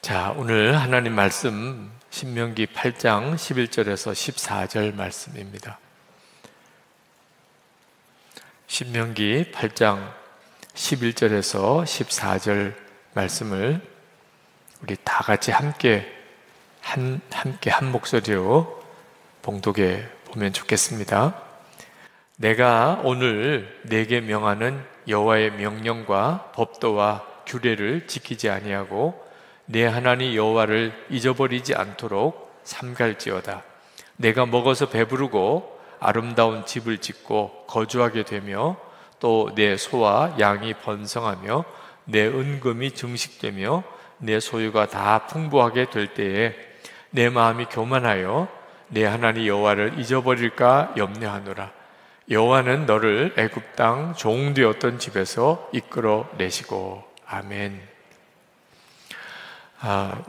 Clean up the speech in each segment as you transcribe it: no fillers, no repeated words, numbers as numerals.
자, 오늘 하나님 말씀 신명기 8장 11절에서 14절 말씀입니다. 신명기 8장 11절에서 14절 말씀을 우리 다 같이 함께 한 목소리로 봉독해 보면 좋겠습니다. 내가 오늘 내게 명하는 여호와의 명령과 법도와 규례를 지키지 아니하고 내 하나님 여호와를 잊어버리지 않도록 삼갈지어다. 내가 먹어서 배부르고 아름다운 집을 짓고 거주하게 되며 또 내 소와 양이 번성하며 내 은금이 증식되며 내 소유가 다 풍부하게 될 때에 내 마음이 교만하여 내 하나님 여호와를 잊어버릴까 염려하노라. 여호와는 너를 애굽 땅 종되었던 집에서 이끌어 내시고. 아멘.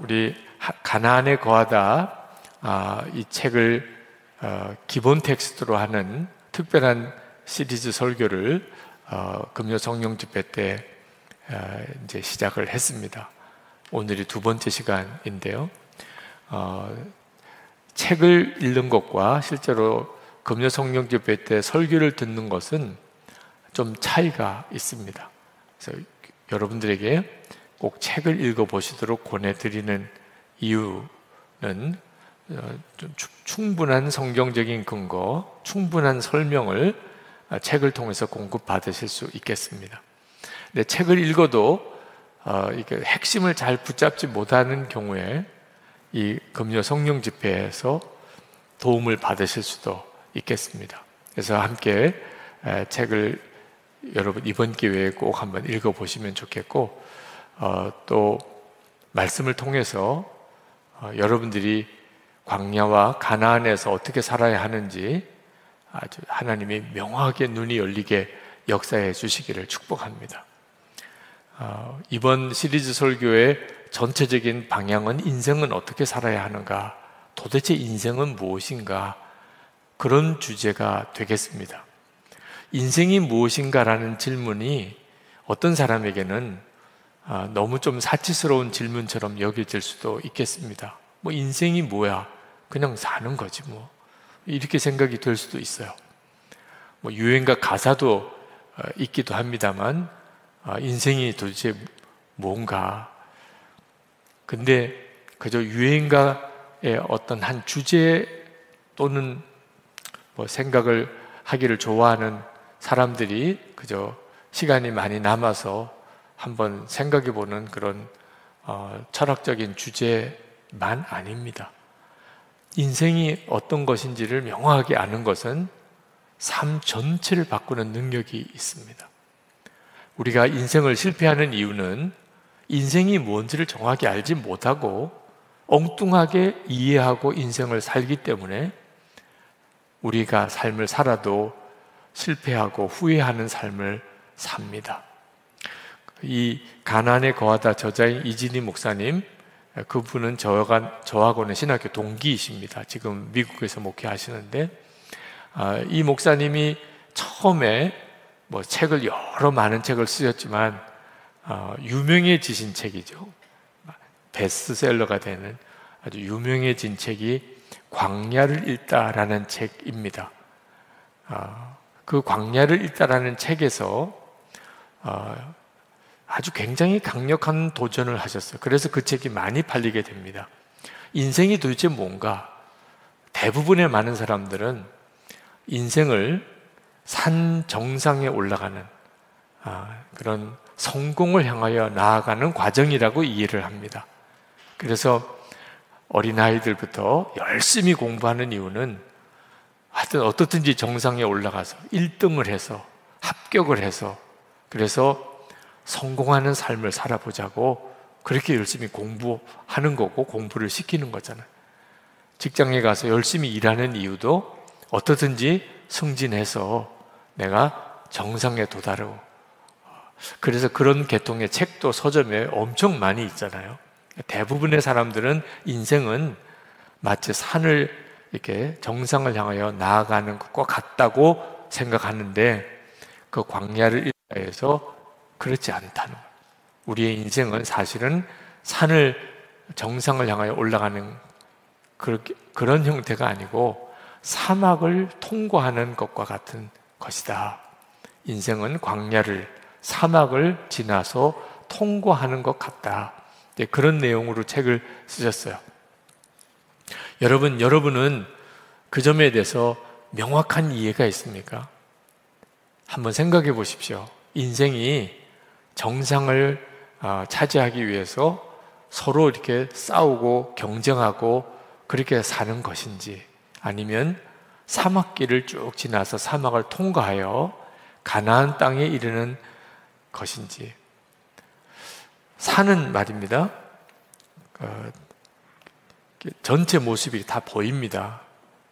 우리 가나안에 거하다 이 책을 기본 텍스트로 하는 특별한 시리즈 설교를 금요 성령 집회 때 이제 시작을 했습니다. 오늘이 두 번째 시간인데요. 책을 읽는 것과 실제로 금요 성령 집회 때 설교를 듣는 것은 좀 차이가 있습니다. 그래서 여러분들에게 꼭 책을 읽어보시도록 권해드리는 이유는 좀 충분한 성경적인 근거, 충분한 설명을 책을 통해서 공급받으실 수 있겠습니다. 근데 책을 읽어도 이게 핵심을 잘 붙잡지 못하는 경우에 이 금요 성령 집회에서 도움을 받으실 수도 있겠습니다. 그래서 함께 책을 여러분 이번 기회에 꼭 한번 읽어보시면 좋겠고, 또 말씀을 통해서 여러분들이 광야와 가나안에서 어떻게 살아야 하는지 아주 하나님이 명확하게 눈이 열리게 역사해 주시기를 축복합니다. 이번 시리즈 설교의 전체적인 방향은 인생은 어떻게 살아야 하는가, 도대체 인생은 무엇인가, 그런 주제가 되겠습니다. 인생이 무엇인가라는 질문이 어떤 사람에게는 너무 좀 사치스러운 질문처럼 여겨질 수도 있겠습니다. 뭐 인생이 뭐야? 그냥 사는 거지 뭐. 이렇게 생각이 될 수도 있어요. 뭐 유행가 가사도 있기도 합니다만 인생이 도대체 뭔가. 근데 그저 유행가의 어떤 한 주제 또는 뭐 생각을 하기를 좋아하는 사람들이 그저 시간이 많이 남아서 한번 생각해보는 그런 철학적인 주제만 아닙니다. 인생이 어떤 것인지를 명확하게 아는 것은 삶 전체를 바꾸는 능력이 있습니다. 우리가 인생을 실패하는 이유는 인생이 뭔지를 정확히 알지 못하고 엉뚱하게 이해하고 인생을 살기 때문에 우리가 삶을 살아도 실패하고 후회하는 삶을 삽니다. 이 가나안에 거하다 저자인 이진희 목사님, 그분은 저하고는 신학교 동기이십니다. 지금 미국에서 목회하시는데 이 목사님이 처음에 뭐 책을 많은 책을 쓰셨지만 유명해지신 책이죠. 베스트셀러가 되는 아주 유명해진 책이 광야를 읽다라는 책입니다. 그 광야를 읽다라는 책에서 아주 굉장히 강력한 도전을 하셨어요. 그래서 그 책이 많이 팔리게 됩니다. 인생이 도대체 뭔가? 대부분의 많은 사람들은 인생을 산 정상에 올라가는 그런 성공을 향하여 나아가는 과정이라고 이해를 합니다. 그래서 어린아이들부터 열심히 공부하는 이유는 하여튼 어떻든지 정상에 올라가서 1등을 해서 합격을 해서 그래서 성공하는 삶을 살아보자고 그렇게 열심히 공부하는 거고 공부를 시키는 거잖아요. 직장에 가서 열심히 일하는 이유도 어떻든지 승진해서 내가 정상에 도달하고, 그래서 그런 계통의 책도 서점에 엄청 많이 있잖아요. 대부분의 사람들은 인생은 마치 산을 이렇게 정상을 향하여 나아가는 것과 같다고 생각하는데 그 광야를 읽다에서 그렇지 않다는 거예요. 우리의 인생은 사실은 산을 정상을 향하여 올라가는 그런 형태가 아니고 사막을 통과하는 것과 같은 것이다. 인생은 광야를, 사막을 지나서 통과하는 것 같다. 그런 내용으로 책을 쓰셨어요. 여러분은 그 점에 대해서 명확한 이해가 있습니까? 한번 생각해 보십시오. 인생이 정상을 차지하기 위해서 서로 이렇게 싸우고 경쟁하고 그렇게 사는 것인지, 아니면 사막길을 쭉 지나서 사막을 통과하여 가나안 땅에 이르는 것인지. 산은 말입니다, 전체 모습이 다 보입니다.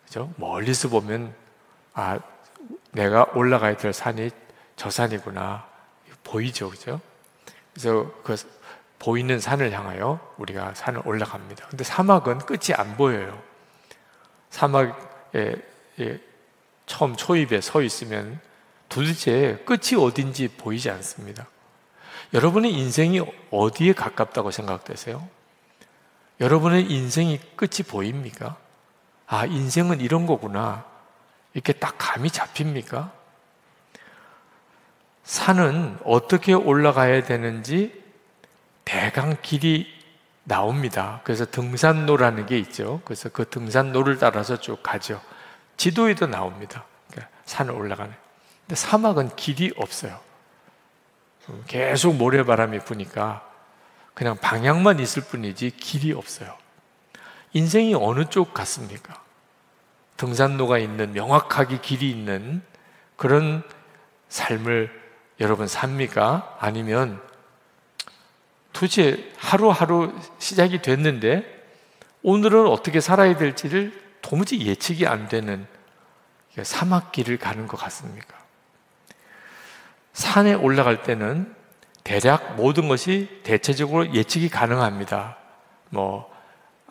그죠? 멀리서 보면 내가 올라가야 될 산이 저 산이구나 보이죠, 그죠? 그래서 그 보이는 산을 향하여 우리가 산을 올라갑니다. 근데 사막은 끝이 안 보여요. 사막에 처음 초입에 서 있으면 도대체 끝이 어딘지 보이지 않습니다. 여러분의 인생이 어디에 가깝다고 생각되세요? 여러분의 인생이 끝이 보입니까? 인생은 이런 거구나, 이렇게 딱 감이 잡힙니까? 산은 어떻게 올라가야 되는지 대강 길이 나옵니다. 그래서 등산로라는 게 있죠. 그래서 그 등산로를 따라서 쭉 가죠. 지도에도 나옵니다. 그러니까 산을 올라가는. 근데 사막은 길이 없어요. 계속 모래바람이 부니까 그냥 방향만 있을 뿐이지 길이 없어요. 인생이 어느 쪽 같습니까? 등산로가 있는, 명확하게 길이 있는 그런 삶을 여러분 삽니까? 아니면 도대체 하루하루 시작이 됐는데 오늘은 어떻게 살아야 될지를 도무지 예측이 안 되는 사막길을 가는 것 같습니까? 산에 올라갈 때는 대략 모든 것이 대체적으로 예측이 가능합니다.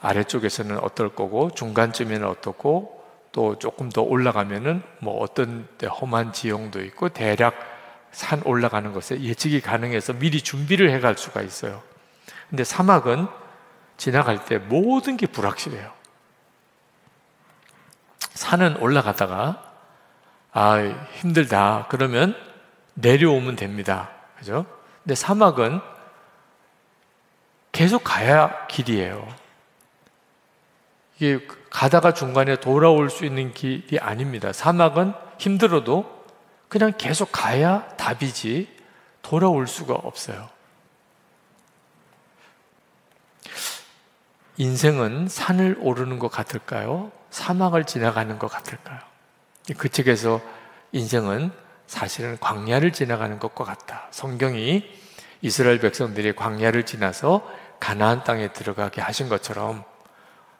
아래쪽에서는 어떨 거고, 중간쯤에는 어떻고, 또 조금 더 올라가면은 어떤 데 험한 지형도 있고, 대략 산 올라가는 것에 예측이 가능해서 미리 준비를 해갈 수가 있어요. 근데 사막은 지나갈 때 모든 게 불확실해요. 산은 올라가다가 힘들다 그러면 내려오면 됩니다. 그죠? 근데 사막은 계속 가야 길이에요. 이게 가다가 중간에 돌아올 수 있는 길이 아닙니다. 사막은 힘들어도 그냥 계속 가야 답이지 돌아올 수가 없어요. 인생은 산을 오르는 것 같을까요? 사막을 지나가는 것 같을까요? 그 책에서 인생은 사실은 광야를 지나가는 것과 같다. 성경이 이스라엘 백성들이 광야를 지나서 가나안 땅에 들어가게 하신 것처럼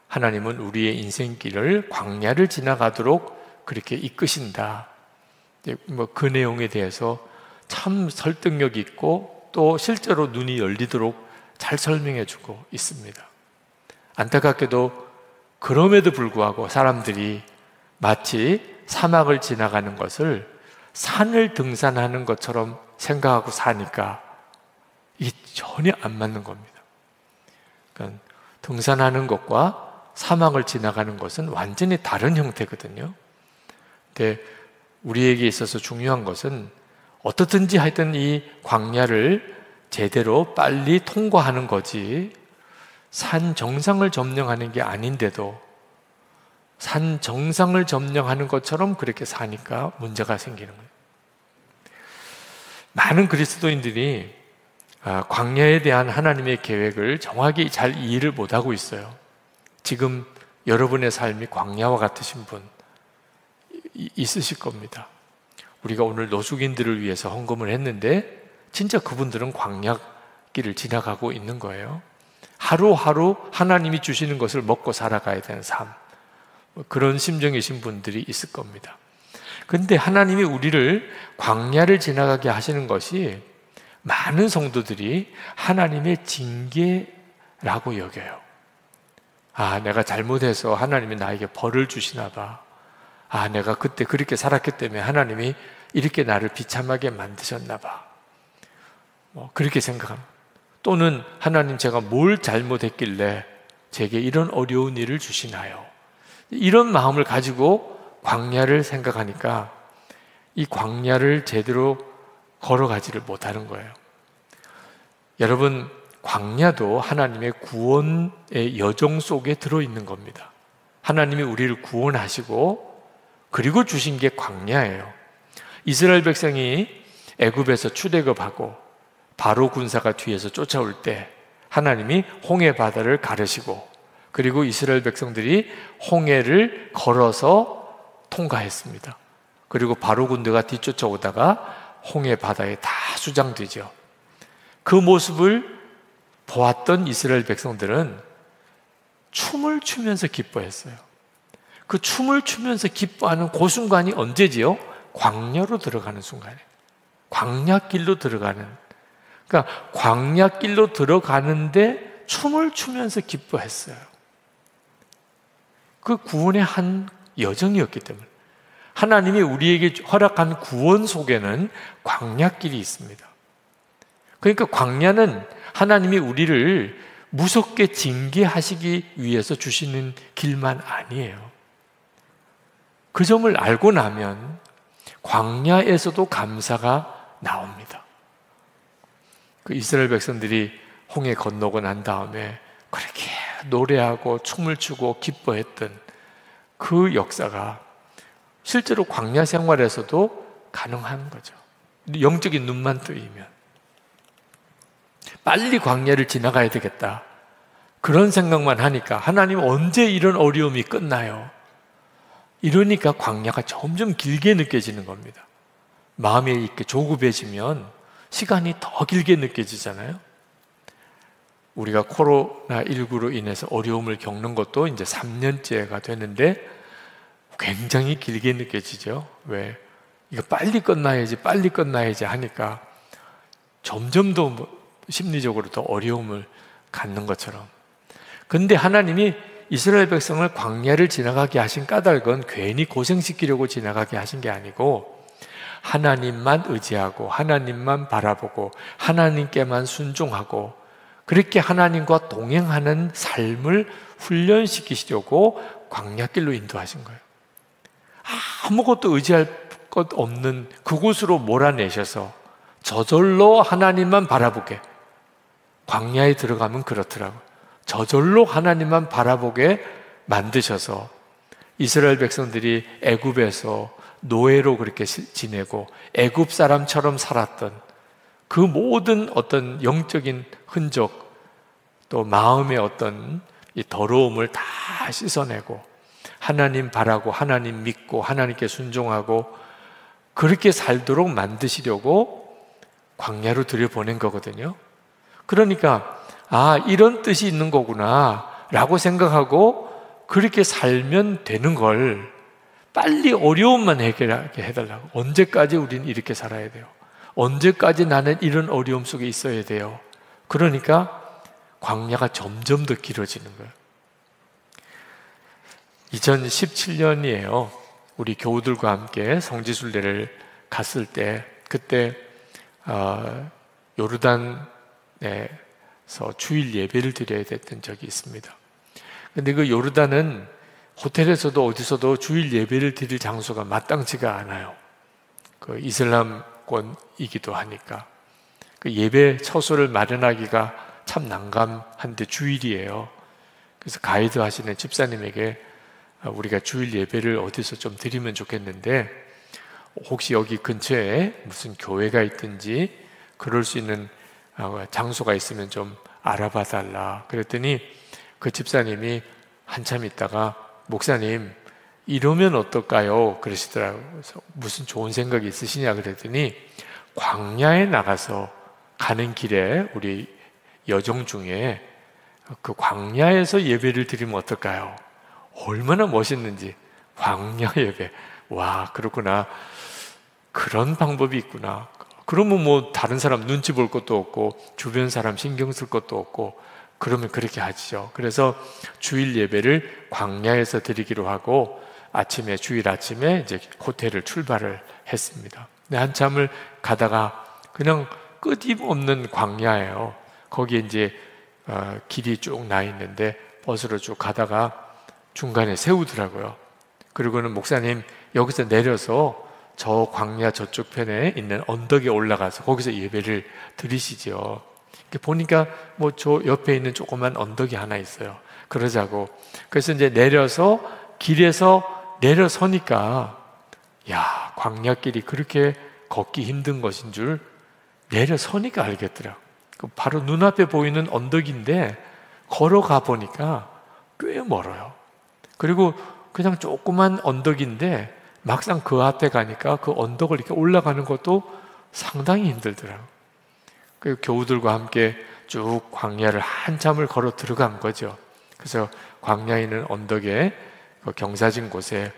하나님은 우리의 인생길을 광야를 지나가도록 그렇게 이끄신다. 그 내용에 대해서 참 설득력 있고 또 실제로 눈이 열리도록 잘 설명해 주고 있습니다. 안타깝게도 그럼에도 불구하고 사람들이 마치 사막을 지나가는 것을 산을 등산하는 것처럼 생각하고 사니까 이게 전혀 안 맞는 겁니다. 그러니까 등산하는 것과 사막을 지나가는 것은 완전히 다른 형태거든요. 근데 우리에게 있어서 중요한 것은 어떻든지 하여튼 이 광야를 제대로 빨리 통과하는 거지, 산 정상을 점령하는 게 아닌데도 산 정상을 점령하는 것처럼 그렇게 사니까 문제가 생기는 거예요. 많은 그리스도인들이 광야에 대한 하나님의 계획을 정확히 잘 이해를 못하고 있어요. 지금 여러분의 삶이 광야와 같으신 분 있으실 겁니다. 우리가 오늘 노숙인들을 위해서 헌금을 했는데 진짜 그분들은 광야길을 지나가고 있는 거예요. 하루하루 하나님이 주시는 것을 먹고 살아가야 되는 삶, 그런 심정이신 분들이 있을 겁니다. 그런데 하나님이 우리를 광야를 지나가게 하시는 것이 많은 성도들이 하나님의 징계라고 여겨요. 내가 잘못해서 하나님이 나에게 벌을 주시나 봐. 내가 그때 그렇게 살았기 때문에 하나님이 이렇게 나를 비참하게 만드셨나 봐. 그렇게 생각합니다. 또는 하나님 제가 뭘 잘못했길래 제게 이런 어려운 일을 주시나요? 이런 마음을 가지고 광야를 생각하니까 이 광야를 제대로 걸어가지를 못하는 거예요. 여러분, 광야도 하나님의 구원의 여정 속에 들어있는 겁니다. 하나님이 우리를 구원하시고 그리고 주신 게 광야예요. 이스라엘 백성이 애굽에서 출애굽하고 바로 군사가 뒤에서 쫓아올 때 하나님이 홍해 바다를 가르시고 그리고 이스라엘 백성들이 홍해를 걸어서 통과했습니다. 그리고 바로 군대가 뒤쫓아오다가 홍해 바다에 다 수장되죠. 그 모습을 보았던 이스라엘 백성들은 춤을 추면서 기뻐했어요. 그 춤을 추면서 기뻐하는 그 순간이 언제지요? 광야로 들어가는 순간이에요. 광야길로 들어가는. 그러니까 광야길로 들어가는데 춤을 추면서 기뻐했어요. 그 구원의 한 여정이었기 때문에 하나님이 우리에게 허락한 구원 속에는 광야길이 있습니다. 그러니까 광야는 하나님이 우리를 무섭게 징계하시기 위해서 주시는 길만 아니에요. 그 점을 알고 나면 광야에서도 감사가 나옵니다. 그 이스라엘 백성들이 홍해 건너고 난 다음에 그렇게 노래하고 춤을 추고 기뻐했던 그 역사가 실제로 광야 생활에서도 가능한 거죠. 영적인 눈만 뜨이면 빨리 광야를 지나가야 되겠다, 그런 생각만 하니까 하나님 언제 이런 어려움이 끝나요? 이러니까 광야가 점점 길게 느껴지는 겁니다. 마음이 이렇게 조급해지면 시간이 더 길게 느껴지잖아요. 우리가 코로나19로 인해서 어려움을 겪는 것도 이제 3년째가 되는데 굉장히 길게 느껴지죠. 왜? 이거 빨리 끝나야지 하니까 점점 더 심리적으로 더 어려움을 갖는 것처럼. 근데 하나님이 이스라엘 백성을 광야를 지나가게 하신 까닭은 괜히 고생시키려고 지나가게 하신 게 아니고 하나님만 의지하고 하나님만 바라보고 하나님께만 순종하고 그렇게 하나님과 동행하는 삶을 훈련시키시려고 광야길로 인도하신 거예요. 아무것도 의지할 것 없는 그곳으로 몰아내셔서 저절로 하나님만 바라보게, 광야에 들어가면 그렇더라고요. 저절로 하나님만 바라보게 만드셔서 이스라엘 백성들이 애굽에서 노예로 그렇게 지내고 애굽 사람처럼 살았던 그 모든 어떤 영적인 흔적, 또 마음의 어떤 이 더러움을 다 씻어내고 하나님 바라고 하나님 믿고 하나님께 순종하고 그렇게 살도록 만드시려고 광야로 들여보낸 거거든요. 그러니까 이런 뜻이 있는 거구나 라고 생각하고 그렇게 살면 되는 걸 빨리 어려움만 해결하게 해달라고. 언제까지 우리는 이렇게 살아야 돼요? 언제까지 나는 이런 어려움 속에 있어야 돼요? 그러니까 광야가 점점 더 길어지는 거예요. 2017년이에요. 우리 교우들과 함께 성지순례를 갔을 때 그때 요르단에서 주일 예배를 드려야 됐던 적이 있습니다. 근데 그 요르단은 호텔에서도 어디서도 주일 예배를 드릴 장소가 마땅치가 않아요. 그 이슬람권이기도 하니까 그 예배 처소를 마련하기가 참 난감한데 주일이에요. 그래서 가이드 하시는 집사님에게 우리가 주일 예배를 어디서 좀 드리면 좋겠는데 혹시 여기 근처에 무슨 교회가 있든지 그럴 수 있는 장소가 있으면 좀 알아봐 달라. 그랬더니 그 집사님이 한참 있다가 목사님 이러면 어떨까요? 그러시더라고요. 그래서 무슨 좋은 생각이 있으시냐 그랬더니 광야에 나가서 가는 길에 우리 여정 중에 그 광야에서 예배를 드리면 어떨까요? 얼마나 멋있는지. 광야 예배. 와, 그렇구나. 그런 방법이 있구나. 그러면 뭐 다른 사람 눈치 볼 것도 없고 주변 사람 신경 쓸 것도 없고 그러면 그렇게 하시죠. 그래서 주일 예배를 광야에서 드리기로 하고 주일 아침에 이제 호텔을 출발을 했습니다. 근데 한참을 가다가 그냥 끊임없는 광야예요. 거기에 이제 길이 쭉 나 있는데 버스로 쭉 가다가 중간에 세우더라고요. 그리고는 목사님 여기서 내려서 저 광야 저쪽 편에 있는 언덕에 올라가서 거기서 예배를 드리시죠. 보니까 뭐 저 옆에 있는 조그만 언덕이 하나 있어요. 그러자고. 그래서 이제 내려서 길에서 내려서니까 야, 광야길이 그렇게 걷기 힘든 것인 줄 내려서니까 알겠더라고. 바로 눈앞에 보이는 언덕인데 걸어가 보니까 꽤 멀어요. 그리고 그냥 조그만 언덕인데 막상 그 앞에 가니까 그 언덕을 이렇게 올라가는 것도 상당히 힘들더라고요. 그 교우들과 함께 쭉 광야를 한참을 걸어 들어간 거죠. 그래서 광야에 있는 언덕에 그 경사진 곳에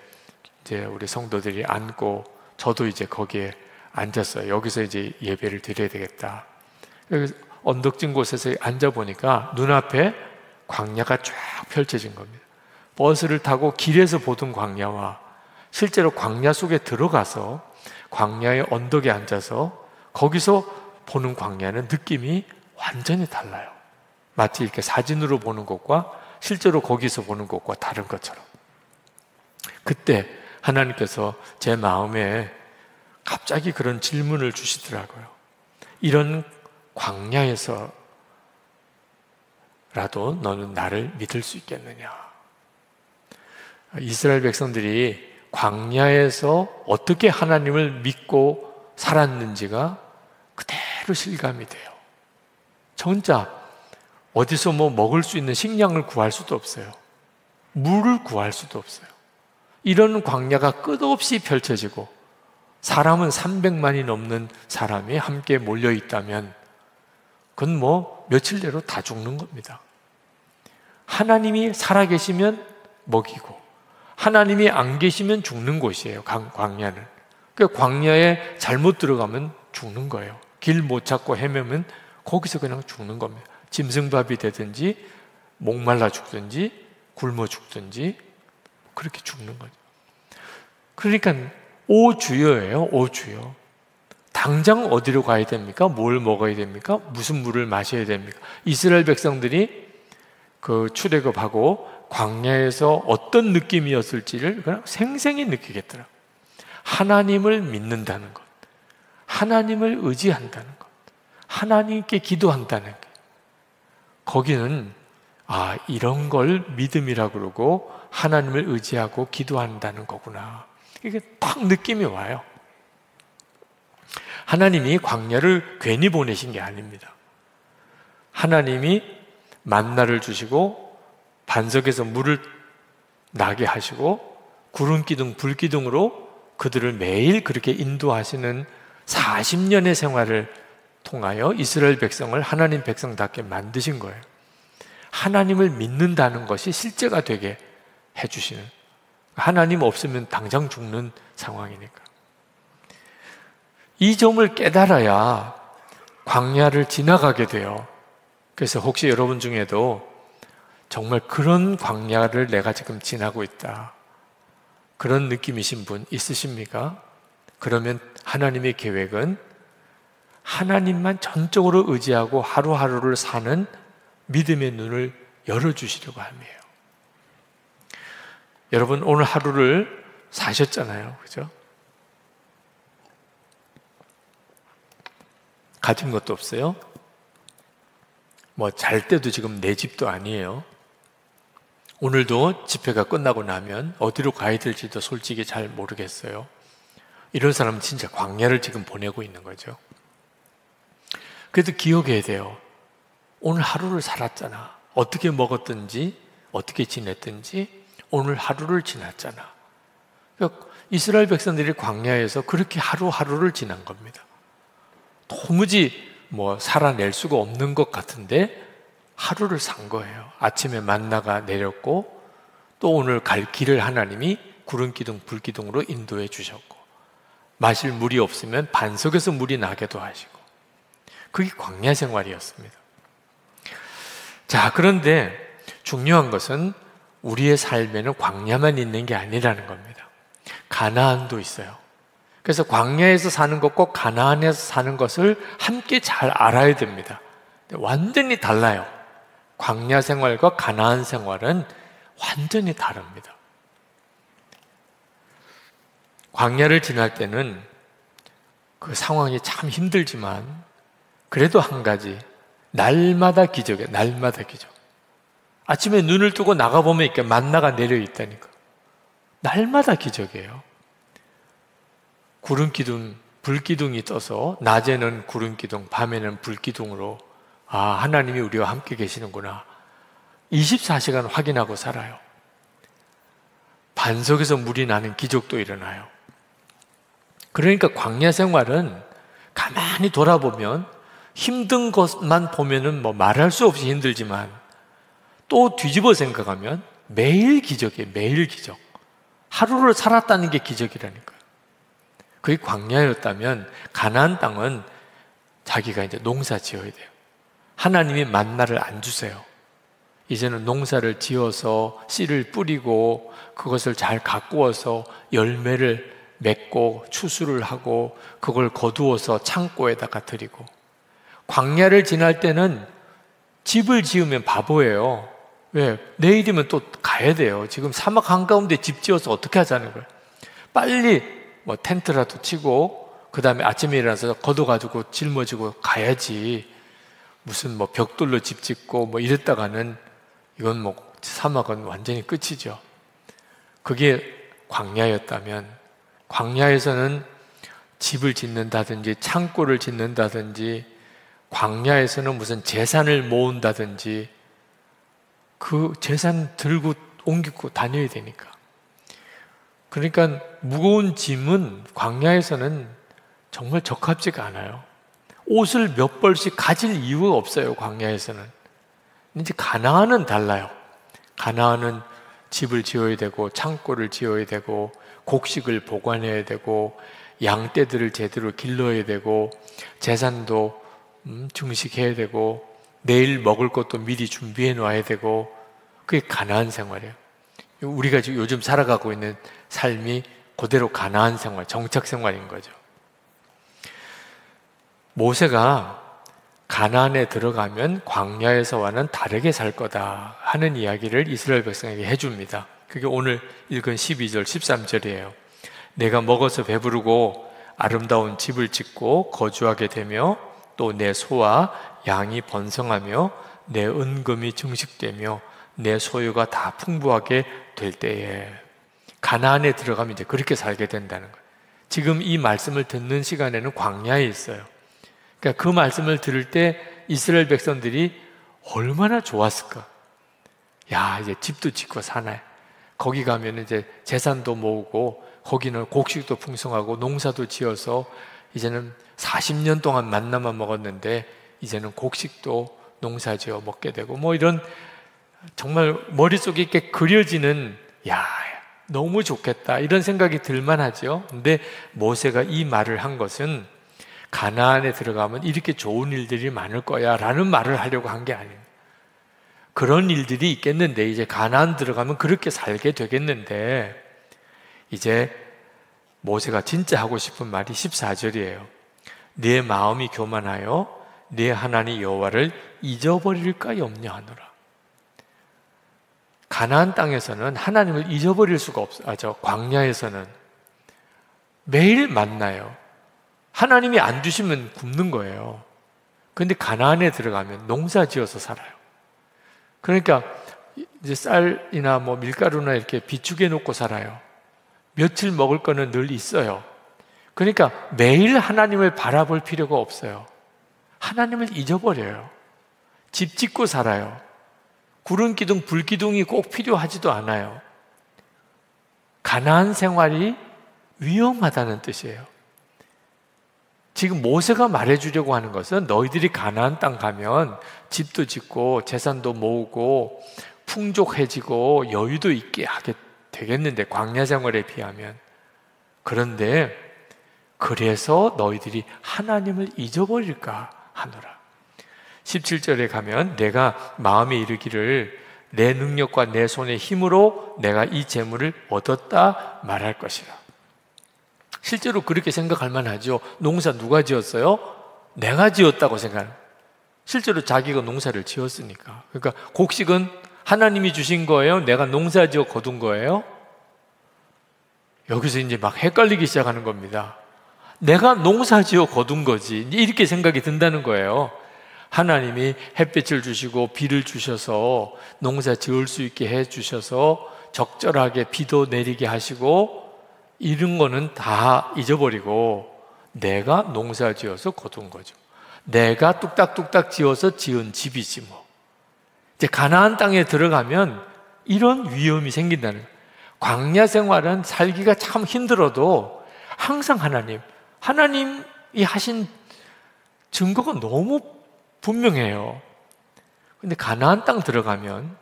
이제 우리 성도들이 앉고 저도 이제 거기에 앉았어요. 여기서 이제 예배를 드려야 되겠다. 언덕진 곳에서 앉아 보니까 눈앞에 광야가 쫙 펼쳐진 겁니다. 버스를 타고 길에서 보던 광야와 실제로 광야 속에 들어가서 광야의 언덕에 앉아서 거기서 보는 광야는 느낌이 완전히 달라요. 마치 이렇게 사진으로 보는 것과 실제로 거기서 보는 것과 다른 것처럼. 그때 하나님께서 제 마음에 갑자기 그런 질문을 주시더라고요. 이런 광야에서라도 너는 나를 믿을 수 있겠느냐? 이스라엘 백성들이 광야에서 어떻게 하나님을 믿고 살았는지가 그대로 실감이 돼요. 저 혼자 어디서 뭐 먹을 수 있는 식량을 구할 수도 없어요. 물을 구할 수도 없어요. 이런 광야가 끝없이 펼쳐지고 사람은 300만이 넘는 사람이 함께 몰려 있다면 그건 뭐 며칠 내로 다 죽는 겁니다. 하나님이 살아계시면 먹이고 하나님이 안 계시면 죽는 곳이에요. 광야는. 그러니까 광야에 잘못 들어가면 죽는 거예요. 길 못 찾고 헤매면 거기서 그냥 죽는 겁니다. 짐승밥이 되든지 목말라 죽든지 굶어 죽든지 그렇게 죽는 거죠. 그러니까 오 주여예요. 오 주여. 당장 어디로 가야 됩니까? 뭘 먹어야 됩니까? 무슨 물을 마셔야 됩니까? 이스라엘 백성들이 그 출애굽하고 광야에서 어떤 느낌이었을지를 그냥 생생히 느끼겠더라고요. 하나님을 믿는다는 것, 하나님을 의지한다는 것, 하나님께 기도한다는 것. 거기는 이런 걸 믿음이라고 그러고 하나님을 의지하고 기도한다는 거구나. 이게 딱 느낌이 와요. 하나님이 광야를 괜히 보내신 게 아닙니다. 하나님이 만나를 주시고 반석에서 물을 나게 하시고 구름기둥, 불기둥으로 그들을 매일 그렇게 인도하시는 40년의 생활을 통하여 이스라엘 백성을 하나님 백성답게 만드신 거예요. 하나님을 믿는다는 것이 실제가 되게 해주시는, 하나님 없으면 당장 죽는 상황이니까. 이 점을 깨달아야 광야를 지나가게 돼요. 그래서 혹시 여러분 중에도 정말 그런 광야를 내가 지금 지나고 있다, 그런 느낌이신 분 있으십니까? 그러면 하나님의 계획은 하나님만 전적으로 의지하고 하루하루를 사는 믿음의 눈을 열어주시려고 함이에요. 여러분 오늘 하루를 사셨잖아요. 그죠? 가진 것도 없어요. 뭐 잘 때도 지금 내 집도 아니에요. 오늘도 집회가 끝나고 나면 어디로 가야 될지도 솔직히 잘 모르겠어요. 이런 사람은 진짜 광야를 지금 보내고 있는 거죠. 그래도 기억해야 돼요. 오늘 하루를 살았잖아. 어떻게 먹었든지 어떻게 지냈든지 오늘 하루를 지났잖아. 그러니까 이스라엘 백성들이 광야에서 그렇게 하루하루를 지난 겁니다. 도무지 뭐 살아낼 수가 없는 것 같은데 하루를 산 거예요. 아침에 만나가 내렸고 또 오늘 갈 길을 하나님이 구름기둥, 불기둥으로 인도해 주셨고 마실 물이 없으면 반석에서 물이 나게도 하시고 그게 광야 생활이었습니다. 자, 그런데 중요한 것은 우리의 삶에는 광야만 있는 게 아니라는 겁니다. 가나안도 있어요. 그래서 광야에서 사는 것과 가나안에서 사는 것을 함께 잘 알아야 됩니다. 완전히 달라요. 광야 생활과 가나안 생활은 완전히 다릅니다. 광야를 지날 때는 그 상황이 참 힘들지만 그래도 한 가지, 날마다 기적이에요. 날마다 기적. 아침에 눈을 뜨고 나가보면 이렇게 만나가 내려 있다니까. 날마다 기적이에요. 구름 기둥, 불 기둥이 떠서 낮에는 구름 기둥, 밤에는 불 기둥으로 하나님이 우리와 함께 계시는구나. 24시간 확인하고 살아요. 반석에서 물이 나는 기적도 일어나요. 그러니까 광야 생활은 가만히 돌아보면 힘든 것만 보면은 뭐 말할 수 없이 힘들지만 또 뒤집어 생각하면 매일 기적이에요. 매일 기적. 하루를 살았다는 게 기적이라니까요. 그게 광야였다면 가나안 땅은 자기가 이제 농사 지어야 돼요. 하나님이 만나를 안 주세요. 이제는 농사를 지어서 씨를 뿌리고 그것을 잘 가꾸어서 열매를 맺고 추수를 하고 그걸 거두어서 창고에다가 드리고, 광야를 지날 때는 집을 지으면 바보예요. 왜? 내일이면 또 가야 돼요. 지금 사막 한가운데 집 지어서 어떻게 하자는 거예요. 빨리 뭐 텐트라도 치고 그 다음에 아침에 일어나서 걷어가지고 짊어지고 가야지. 무슨 뭐 벽돌로 집 짓고 뭐 이랬다가는 이건 뭐 사막은 완전히 끝이죠. 그게 광야였다면, 광야에서는 집을 짓는다든지 창고를 짓는다든지, 광야에서는 무슨 재산을 모은다든지 그 재산 들고 옮기고 다녀야 되니까. 그러니까 무거운 짐은 광야에서는 정말 적합지가 않아요. 옷을 몇 벌씩 가질 이유가 없어요. 광야에서는. 이제 가나안은 달라요. 가나안은 집을 지어야 되고 창고를 지어야 되고 곡식을 보관해야 되고 양떼들을 제대로 길러야 되고 재산도 증식해야 되고 내일 먹을 것도 미리 준비해 놔야 되고, 그게 가나안 생활이에요. 우리가 지금 요즘 살아가고 있는 삶이 그대로 가나안 생활, 정착 생활인 거죠. 모세가 가나안에 들어가면 광야에서와는 다르게 살 거다 하는 이야기를 이스라엘 백성에게 해줍니다. 그게 오늘 읽은 12절, 13절이에요. 내가 먹어서 배부르고 아름다운 집을 짓고 거주하게 되며 또 내 소와 양이 번성하며 내 은금이 증식되며 내 소유가 다 풍부하게 될 때에, 가나안에 들어가면 이제 그렇게 살게 된다는 거예요. 지금 이 말씀을 듣는 시간에는 광야에 있어요. 그러니까 그 말씀을 들을 때 이스라엘 백성들이 얼마나 좋았을까. 야, 이제 집도 짓고 사네. 거기 가면 이제 재산도 모으고 거기는 곡식도 풍성하고 농사도 지어서 이제는 40년 동안 만나만 먹었는데 이제는 곡식도 농사지어 먹게 되고, 뭐 이런 정말 머릿속에 이렇게 그려지는, 야, 너무 좋겠다 이런 생각이 들만하죠. 근데 모세가 이 말을 한 것은 가나안에 들어가면 이렇게 좋은 일들이 많을 거야 라는 말을 하려고 한 게 아니에요. 그런 일들이 있겠는데, 이제 가나안 들어가면 그렇게 살게 되겠는데, 이제 모세가 진짜 하고 싶은 말이 14절이에요. 내 마음이 교만하여 내 하나님 여호와를 잊어버릴까 염려하노라. 가나안 땅에서는 하나님을 잊어버릴 수가 없어요. 광야에서는 매일 만나요. 하나님이 안 주시면 굶는 거예요. 그런데 가나안에 들어가면 농사 지어서 살아요. 그러니까 이제 쌀이나 뭐 밀가루나 이렇게 비축해 놓고 살아요. 며칠 먹을 거는 늘 있어요. 그러니까 매일 하나님을 바라볼 필요가 없어요. 하나님을 잊어버려요. 집 짓고 살아요. 구름 기둥, 불 기둥이 꼭 필요하지도 않아요. 가나안 생활이 위험하다는 뜻이에요. 지금 모세가 말해주려고 하는 것은 너희들이 가나안 땅 가면 집도 짓고 재산도 모으고 풍족해지고 여유도 있게 하게 되겠는데, 광야 생활에 비하면. 그런데 그래서 너희들이 하나님을 잊어버릴까 하노라. 17절에 가면 내가 마음에 이르기를 내 능력과 내 손의 힘으로 내가 이 재물을 얻었다 말할 것이라. 실제로 그렇게 생각할 만하죠. 농사 누가 지었어요? 내가 지었다고 생각해요. 실제로 자기가 농사를 지었으니까. 그러니까 곡식은 하나님이 주신 거예요? 내가 농사지어 거둔 거예요? 여기서 이제 막 헷갈리기 시작하는 겁니다. 내가 농사지어 거둔 거지. 이렇게 생각이 든다는 거예요. 하나님이 햇빛을 주시고 비를 주셔서 농사 지을 수 있게 해주셔서 적절하게 비도 내리게 하시고 이런 거는 다 잊어버리고 내가 농사 지어서 거둔 거죠. 내가 뚝딱뚝딱 지어서 지은 집이지 뭐. 이제 가나안 땅에 들어가면 이런 위험이 생긴다는 거예요. 광야 생활은 살기가 참 힘들어도 항상 하나님이 하신 증거가 너무 분명해요. 근데 가나안 땅 들어가면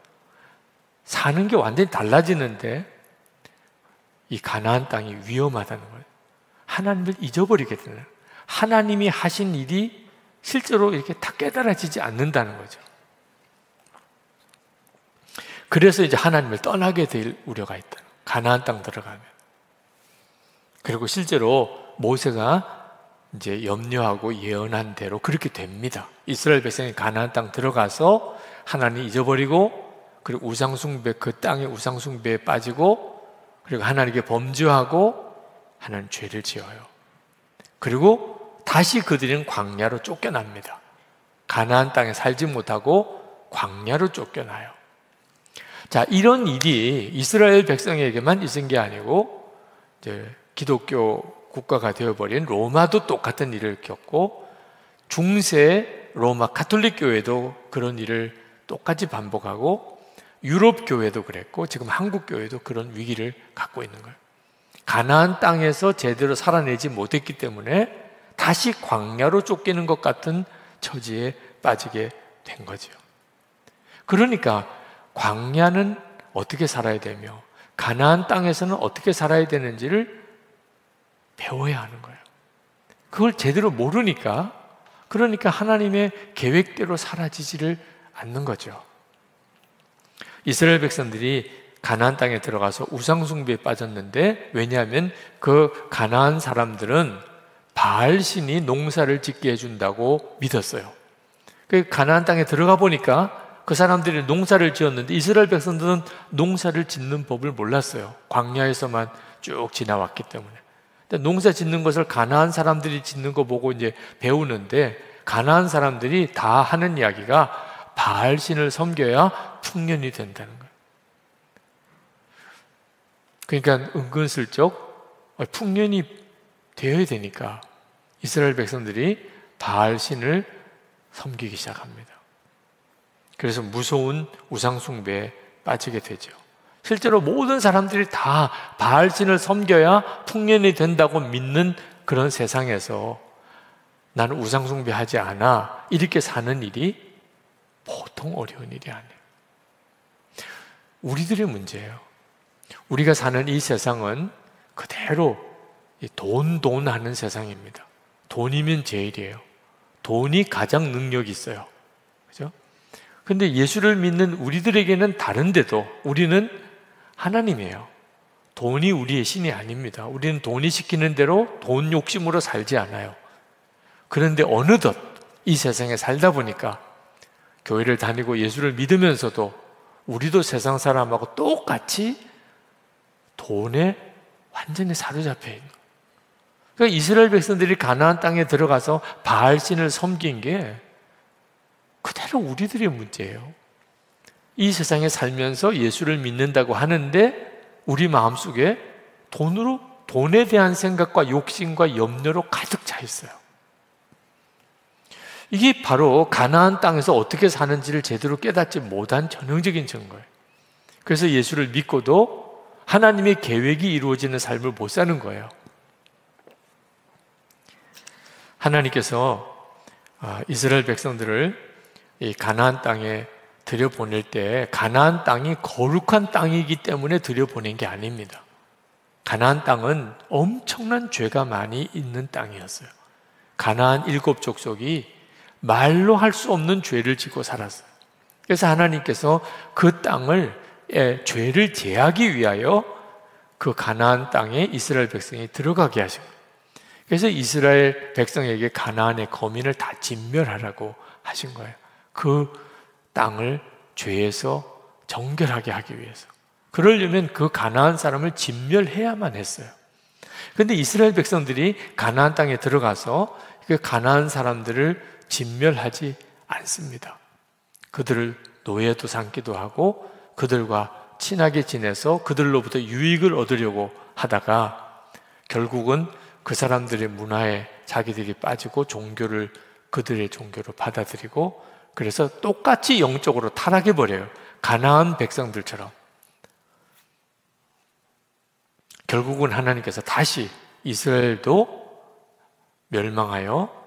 사는 게 완전히 달라지는데 이 가나안 땅이 위험하다는 거예요. 하나님을 잊어버리게 되는 거예요. 하나님이 하신 일이 실제로 이렇게 다 깨달아지지 않는다는 거죠. 그래서 이제 하나님을 떠나게 될 우려가 있다. 가나안 땅 들어가면. 그리고 실제로 모세가 이제 염려하고 예언한 대로 그렇게 됩니다. 이스라엘 백성이 가나안 땅 들어가서 하나님 잊어버리고 그리고 우상숭배, 그 땅의 우상숭배에 빠지고 그리고 하나님께 범죄하고 하나님 죄를 지어요. 그리고 다시 그들은 광야로 쫓겨납니다. 가나안 땅에 살지 못하고 광야로 쫓겨나요. 자, 이런 일이 이스라엘 백성에게만 있은 게 아니고 이제 기독교 국가가 되어버린 로마도 똑같은 일을 겪고 중세 로마 가톨릭 교회도 그런 일을 똑같이 반복하고 유럽 교회도 그랬고 지금 한국 교회도 그런 위기를 갖고 있는 거예요. 가나안 땅에서 제대로 살아내지 못했기 때문에 다시 광야로 쫓기는 것 같은 처지에 빠지게 된 거죠. 그러니까 광야는 어떻게 살아야 되며 가나안 땅에서는 어떻게 살아야 되는지를 배워야 하는 거예요. 그걸 제대로 모르니까 그러니까 하나님의 계획대로 살아지지를 않는 거죠. 이스라엘 백성들이 가나안 땅에 들어가서 우상숭배에 빠졌는데 왜냐하면 그 가나안 사람들은 바알신이 농사를 짓게 해준다고 믿었어요. 그 가나안 땅에 들어가 보니까 그 사람들이 농사를 지었는데 이스라엘 백성들은 농사를 짓는 법을 몰랐어요. 광야에서만 쭉 지나왔기 때문에. 농사 짓는 것을 가나안 사람들이 짓는 거 보고 이제 배우는데 가나안 사람들이 다 하는 이야기가 바알신을 섬겨야 풍년이 된다는 거예요. 그러니까 은근슬쩍 풍년이 되어야 되니까 이스라엘 백성들이 바알신을 섬기기 시작합니다. 그래서 무서운 우상숭배에 빠지게 되죠. 실제로 모든 사람들이 다 바알신을 섬겨야 풍년이 된다고 믿는 그런 세상에서 나는 우상숭배하지 않아 이렇게 사는 일이 보통 어려운 일이 아니에요. 우리들의 문제예요. 우리가 사는 이 세상은 그대로 돈 하는 세상입니다. 돈이면 제일이에요. 돈이 가장 능력이 있어요. 그죠? 근데 예수를 믿는 우리들에게는 다른데도 우리는 하나님이에요. 돈이 우리의 신이 아닙니다. 우리는 돈이 시키는 대로 돈 욕심으로 살지 않아요. 그런데 어느덧 이 세상에 살다 보니까 교회를 다니고 예수를 믿으면서도 우리도 세상 사람하고 똑같이 돈에 완전히 사로잡혀 있는 거예요. 그러니까 이스라엘 백성들이 가나안 땅에 들어가서 바알신을 섬긴 게 그대로 우리들의 문제예요. 이 세상에 살면서 예수를 믿는다고 하는데 우리 마음속에 돈에 대한 생각과 욕심과 염려로 가득 차 있어요. 이게 바로 가나안 땅에서 어떻게 사는지를 제대로 깨닫지 못한 전형적인 증거예요. 그래서 예수를 믿고도 하나님의 계획이 이루어지는 삶을 못 사는 거예요. 하나님께서 이스라엘 백성들을 이 가나안 땅에 들여보낼 때 가나안 땅이 거룩한 땅이기 때문에 들여보낸 게 아닙니다. 가나안 땅은 엄청난 죄가 많이 있는 땅이었어요. 가나안 7 족속이 말로 할 수 없는 죄를 짓고 살았어요. 그래서 하나님께서 그 땅을 죄를 제하기 위하여 그 가나안 땅에 이스라엘 백성이 들어가게 하신 거예요. 그래서 이스라엘 백성에게 가나안의 거민을 다 진멸하라고 하신 거예요. 그 땅을 죄에서 정결하게 하기 위해서. 그러려면 그 가나안 사람을 진멸해야만 했어요. 그런데 이스라엘 백성들이 가나안 땅에 들어가서 그 가나안 사람들을 진멸하지 않습니다. 그들을 노예도 삼기도 하고 그들과 친하게 지내서 그들로부터 유익을 얻으려고 하다가 결국은 그 사람들의 문화에 자기들이 빠지고 종교를 그들의 종교로 받아들이고 그래서 똑같이 영적으로 타락해버려요. 가나안 백성들처럼. 결국은 하나님께서 다시 이스라엘도 멸망하여